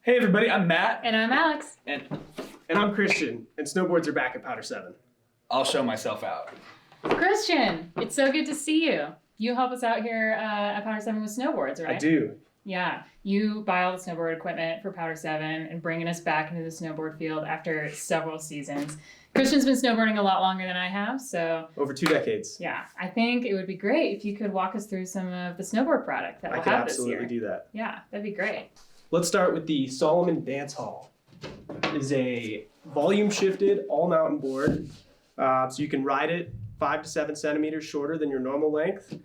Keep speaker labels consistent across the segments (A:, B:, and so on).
A: Hey everybody, I'm Matt.
B: And I'm Alex.
A: And
C: I'm Christian, and snowboards are back at Powder7.
A: I'll show myself out.
B: Christian, it's so good to see you. You help us out here at Powder7 with snowboards, right?
C: I do.
B: Yeah. You buy all the snowboard equipment for Powder7 and bringing us back into the snowboard field after several seasons. Christian's been snowboarding a lot longer than I have, so...
C: Over 2 decades.
B: Yeah. I think it would be great if you could walk us through some of the snowboard product that we'll have this year.
C: I can absolutely do that.
B: Yeah, that'd be great.
C: Let's start with the Salomon Dance Hall. It is a volume-shifted all-mountain board, so you can ride it 5 to 7 centimeters shorter than your normal length.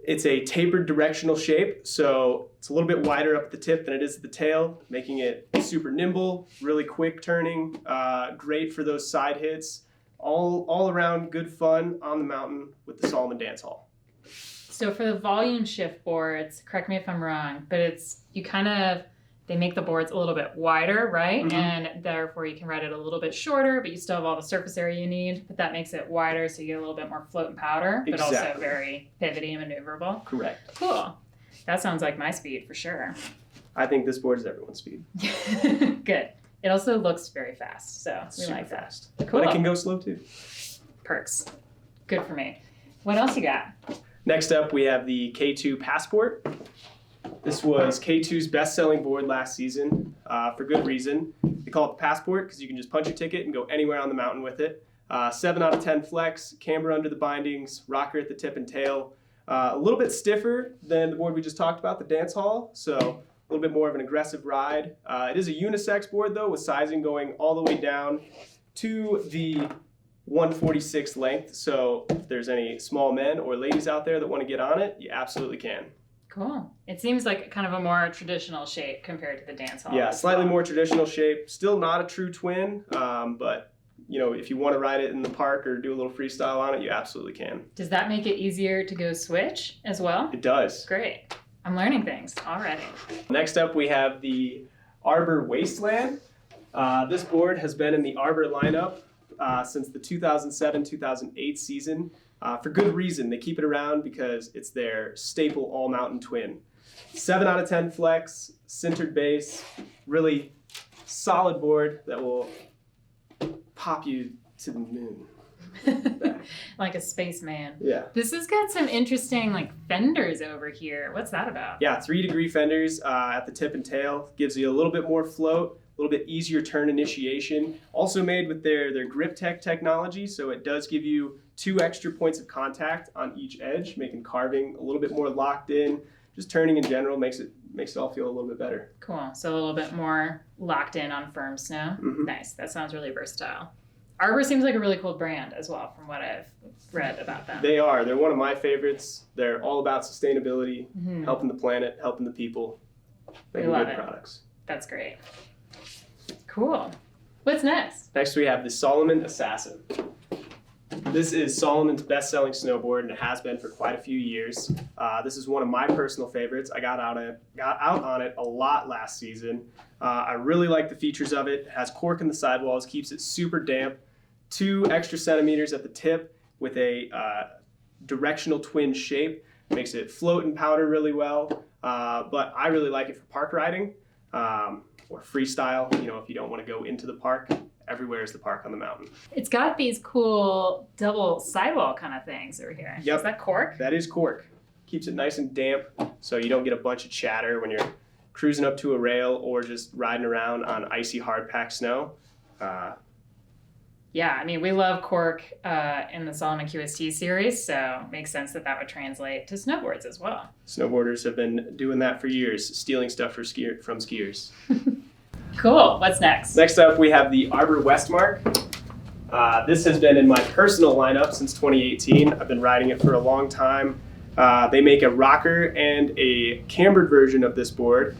C: It's a tapered directional shape, so it's a little bit wider up at the tip than it is at the tail, making it super nimble, really quick turning, great for those side hits. All around good fun on the mountain with the Salomon Dance Hall.
B: So for the volume shift boards, correct me if I'm wrong, but they make the boards a little bit wider, right?
C: Mm-hmm.
B: And therefore you can ride it a little bit shorter, but you still have all the surface area you need, but that makes it wider so you get a little bit more float and powder, but also
C: Exactly.
B: very pivoty and maneuverable.
C: Correct.
B: Cool. That sounds like my speed for sure.
C: I think this board is everyone's speed.
B: Good. It also looks very fast, so we
C: Super
B: like that.
C: fast.
B: Cool.
C: But it can go slow too.
B: Perks. Good for me. What else you got?
C: Next up, we have the K2 Passport. This was K2's best-selling board last season for good reason. They call it the Passport because you can just punch your ticket and go anywhere on the mountain with it. 7 out of 10 flex, camber under the bindings, rocker at the tip and tail. A little bit stiffer than the board we just talked about, the Dance Hall, so a little bit more of an aggressive ride. It is a unisex board though, with sizing going all the way down to the 146 length, so if there's any small men or ladies out there that want to get on it, you absolutely can.
B: Cool. It seems like kind of a more traditional shape compared to the Dance Hall.
C: Yeah,
B: as
C: slightly
B: well.
C: more traditional shape. Still not a true twin, but you know, if you want to ride it in the park or do a little freestyle on it, you absolutely can.
B: Does that make it easier to go switch as well?
C: It does.
B: Great. I'm learning things already.
C: Next up, we have the Arbor Wasteland. This board has been in the Arbor lineup since the 2007-2008 season. For good reason. They keep it around because it's their staple all-mountain twin. 7 out of 10 flex, centered base, really solid board that will pop you to the moon.
B: Like a spaceman.
C: Yeah.
B: This has got some interesting fenders over here. What's that about?
C: Yeah, 3-degree fenders at the tip and tail. Gives you a little bit more float, a little bit easier turn initiation. Also made with their grip tech technology, so it does give you 2 extra points of contact on each edge, making carving a little bit more locked in. Just turning in general makes it all feel a little bit better.
B: Cool. So a little bit more locked in on firm snow.
C: Mhm.
B: Nice. That sounds really versatile. Arbor seems like a really cool brand as well from what I've read about them.
C: They are. They're one of my favorites. They're all about sustainability,
B: Mhm.
C: helping the planet, helping the people, making
B: love
C: good
B: it.
C: products.
B: That's great. Cool. What's next?
C: Next, we have the Salomon Assassin. This is Salomon's best-selling snowboard, and it has been for quite a few years. This is one of my personal favorites. I got out on it a lot last season. I really like the features of it. It has cork in the sidewalls, keeps it super damp, 2 extra centimeters at the tip with a directional twin shape. Makes it float and powder really well, but I really like it for park riding or freestyle. You know, if you don't want to go into the park, everywhere is the park on the mountain.
B: It's got these cool double sidewall kind of things over here.
C: Yep.
B: Is that cork?
C: That is cork. Keeps it nice and damp so you don't get a bunch of chatter when you're cruising up to a rail or just riding around on icy hard-packed snow.
B: Yeah, I mean, we love cork in the Salomon QST series, so it makes sense that would translate to snowboards as well.
C: Snowboarders have been doing that for years, stealing stuff from skiers.
B: Cool. What's next?
C: Next up, we have the Arbor Westmark. This has been in my personal lineup since 2018. I've been riding it for a long time. They make a rocker and a cambered version of this board.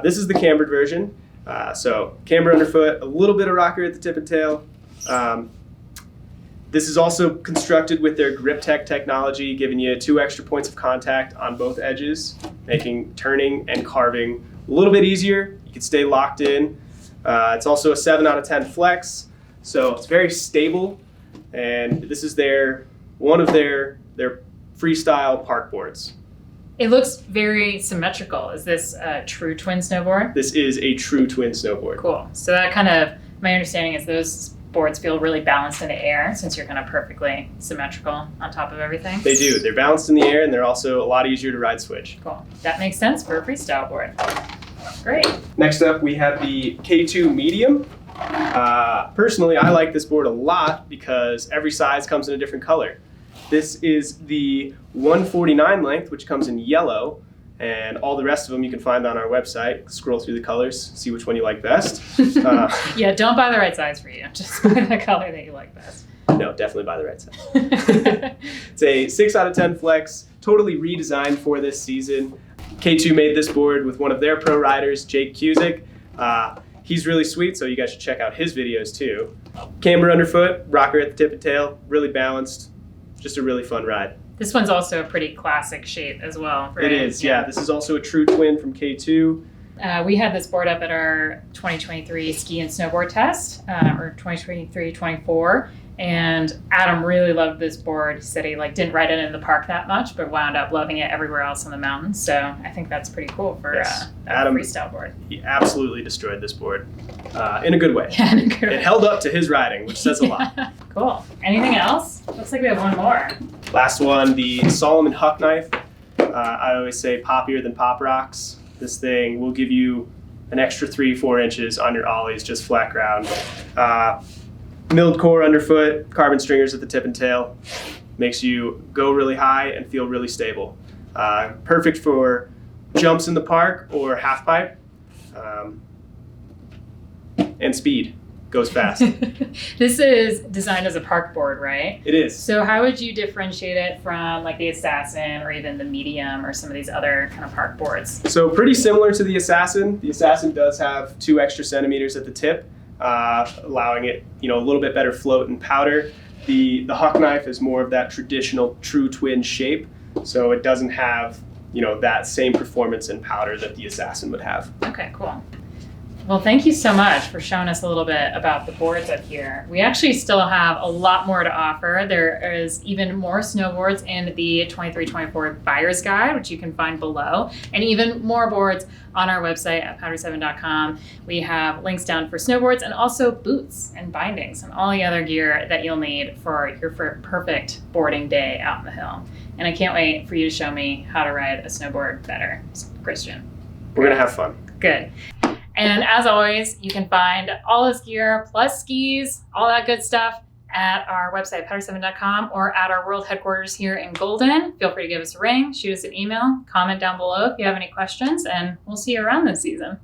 C: This is the cambered version. So camber underfoot, a little bit of rocker at the tip and tail. This is also constructed with their grip tech technology, giving you 2 extra points of contact on both edges, making turning and carving a little bit easier. You can stay locked in. It's also a 7 out of 10 flex, so it's very stable. And this is one of their freestyle park boards.
B: It looks very symmetrical. Is this a true twin snowboard?
C: This is a true twin snowboard.
B: Cool. So that kind of, my understanding is those boards feel really balanced in the air since you're kind of perfectly symmetrical on top of everything.
C: They do. They're balanced in the air and they're also a lot easier to ride switch.
B: Cool. That makes sense for a freestyle board. Great.
C: Next up, we have the K2 Medium. Personally, I like this board a lot because every size comes in a different color. This is the 149 length, which comes in yellow, and all the rest of them you can find on our website. Scroll through the colors, see which one you like best.
B: Yeah, don't buy the right size for you. Just buy the color that you like best.
C: No, definitely buy the right size. It's a 6 out of 10 flex, totally redesigned for this season. K2 made this board with one of their pro riders, Jake Cusick. He's really sweet, so you guys should check out his videos too. Camber underfoot, rocker at the tip and tail, really balanced, just a really fun ride.
B: This one's also a pretty classic shape as well. Right?
C: It is, yeah. This is also a true twin from K2.
B: We had this board up at our 2023 ski and snowboard test, or 2023-24, and Adam really loved this board. He said he didn't ride it in the park that much, but wound up loving it everywhere else on the mountain. So I think that's pretty cool for a
C: Adam,
B: freestyle board.
C: He absolutely destroyed this board in a good way.
B: Yeah, in a good way.
C: It held up to his riding, which says a lot.
B: Cool. Anything else? Looks like we have one more.
C: Last one, the Salomon Huck knife. I always say poppier than pop rocks. This thing will give you an extra 3-4 inches on your ollies, just flat ground. Milled core underfoot, carbon stringers at the tip and tail. Makes you go really high and feel really stable. Perfect for jumps in the park or half pipe. And speed. Goes fast.
B: This is designed as a park board, right?
C: It is.
B: So how would you differentiate it from the Assassin or even the Medium or some of these other kind of park boards?
C: So pretty similar to the Assassin. The Assassin does have 2 extra centimeters at the tip, allowing it, a little bit better float and powder. The Huck knife is more of that traditional true twin shape, so it doesn't have, that same performance and powder that the Assassin would have.
B: Okay, cool. Well, thank you so much for showing us a little bit about the boards up here. We actually still have a lot more to offer. There is even more snowboards in the 23-24 buyer's guide, which you can find below, and even more boards on our website at powder7.com. We have links down for snowboards and also boots and bindings and all the other gear that you'll need for your perfect boarding day out in the hill. And I can't wait for you to show me how to ride a snowboard better, Christian.
C: We're going to have fun.
B: Good. And as always, you can find all this gear plus skis, all that good stuff at our website, powder7.com, or at our world headquarters here in Golden. Feel free to give us a ring, shoot us an email, comment down below if you have any questions, and we'll see you around this season.